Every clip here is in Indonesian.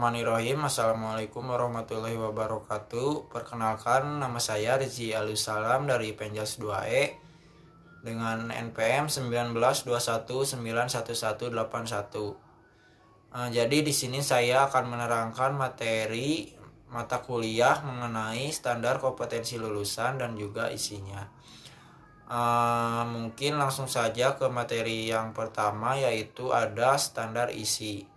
Bismillahirrahmanirrahim. Assalamualaikum warahmatullahi wabarakatuh. Perkenalkan, nama saya Rizky Alusalam dari Penjas 2E dengan NPM 1921911181. Jadi di sini saya akan menerangkan materi mata kuliah mengenai standar kompetensi lulusan dan juga isinya. Mungkin langsung saja ke materi yang pertama, yaitu ada standar isi.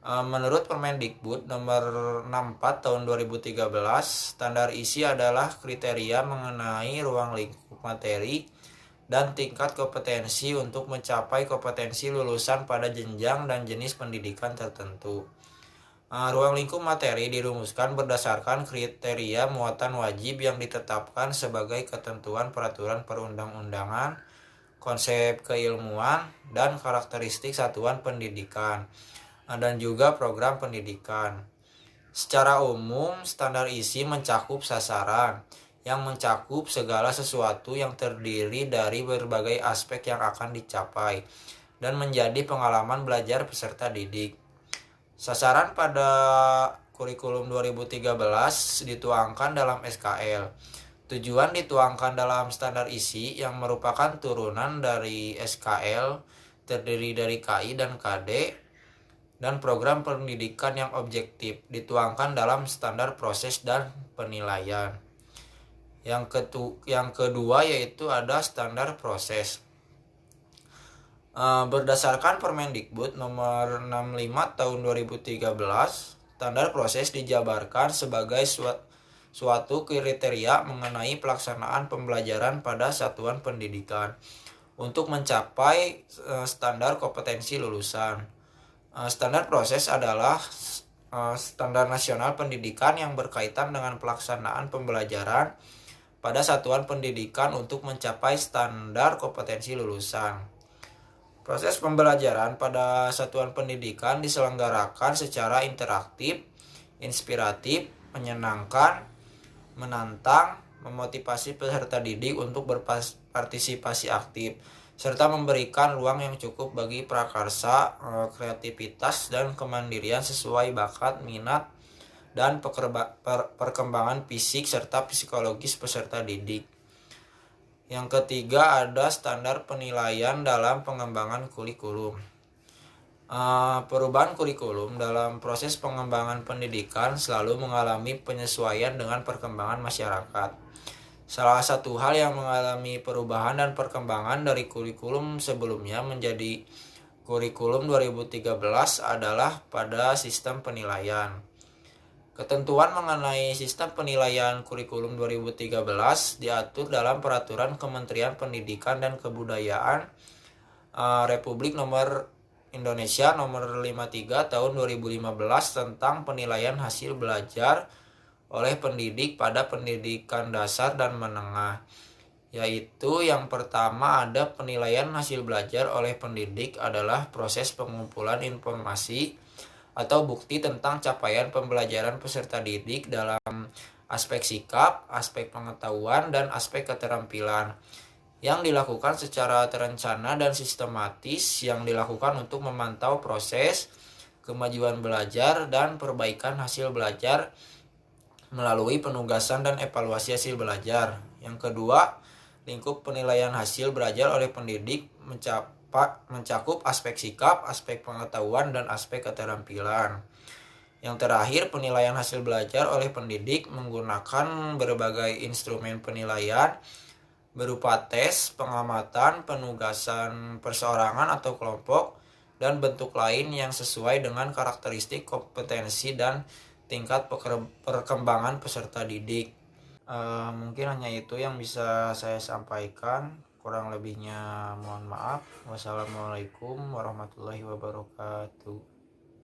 Menurut Permendikbud nomor 64 tahun 2013, standar isi adalah kriteria mengenai ruang lingkup materi dan tingkat kompetensi untuk mencapai kompetensi lulusan pada jenjang dan jenis pendidikan tertentu. Ruang lingkup materi dirumuskan berdasarkan kriteria muatan wajib yang ditetapkan sebagai ketentuan peraturan perundang-undangan, konsep keilmuan, dan karakteristik satuan pendidikan, dan juga program pendidikan. Secara umum, standar isi mencakup sasaran, yang mencakup segala sesuatu yang terdiri dari berbagai aspek yang akan dicapai, dan menjadi pengalaman belajar peserta didik. Sasaran pada kurikulum 2013 dituangkan dalam SKL. Tujuan dituangkan dalam standar isi yang merupakan turunan dari SKL, terdiri dari KI dan KD, dan program pendidikan yang objektif dituangkan dalam standar proses dan penilaian. Yang kedua yaitu ada standar proses. Berdasarkan Permendikbud nomor 65 tahun 2013, standar proses dijabarkan sebagai suatu kriteria mengenai pelaksanaan pembelajaran pada satuan pendidikan untuk mencapai standar kompetensi lulusan. Standar proses adalah standar nasional pendidikan yang berkaitan dengan pelaksanaan pembelajaran pada satuan pendidikan untuk mencapai standar kompetensi lulusan. Proses pembelajaran pada satuan pendidikan diselenggarakan secara interaktif, inspiratif, menyenangkan, menantang, memotivasi peserta didik untuk berpartisipasi aktif, serta memberikan ruang yang cukup bagi prakarsa, kreativitas, dan kemandirian sesuai bakat, minat, dan perkembangan fisik serta psikologis peserta didik. Yang ketiga ada standar penilaian dalam pengembangan kurikulum. Perubahan kurikulum dalam proses pengembangan pendidikan selalu mengalami penyesuaian dengan perkembangan masyarakat. Salah satu hal yang mengalami perubahan dan perkembangan dari kurikulum sebelumnya menjadi kurikulum 2013 adalah pada sistem penilaian. Ketentuan mengenai sistem penilaian kurikulum 2013 diatur dalam Peraturan Kementerian Pendidikan dan Kebudayaan Republik Indonesia nomor 53 tahun 2015 tentang penilaian hasil belajar oleh pendidik pada pendidikan dasar dan menengah. Yaitu yang pertama ada penilaian hasil belajar oleh pendidik adalah proses pengumpulan informasi atau bukti tentang capaian pembelajaran peserta didik dalam aspek sikap, aspek pengetahuan, dan aspek keterampilan yang dilakukan secara terencana dan sistematis, yang dilakukan untuk memantau proses kemajuan belajar dan perbaikan hasil belajar melalui penugasan dan evaluasi hasil belajar. Yang kedua, lingkup penilaian hasil belajar oleh pendidik mencakup aspek sikap, aspek pengetahuan, dan aspek keterampilan. Yang terakhir, penilaian hasil belajar oleh pendidik menggunakan berbagai instrumen penilaian berupa tes, pengamatan, penugasan perseorangan atau kelompok, dan bentuk lain yang sesuai dengan karakteristik kompetensi dan tingkat perkembangan peserta didik. Mungkin hanya itu yang bisa saya sampaikan. Kurang lebihnya mohon maaf. Wassalamualaikum warahmatullahi wabarakatuh.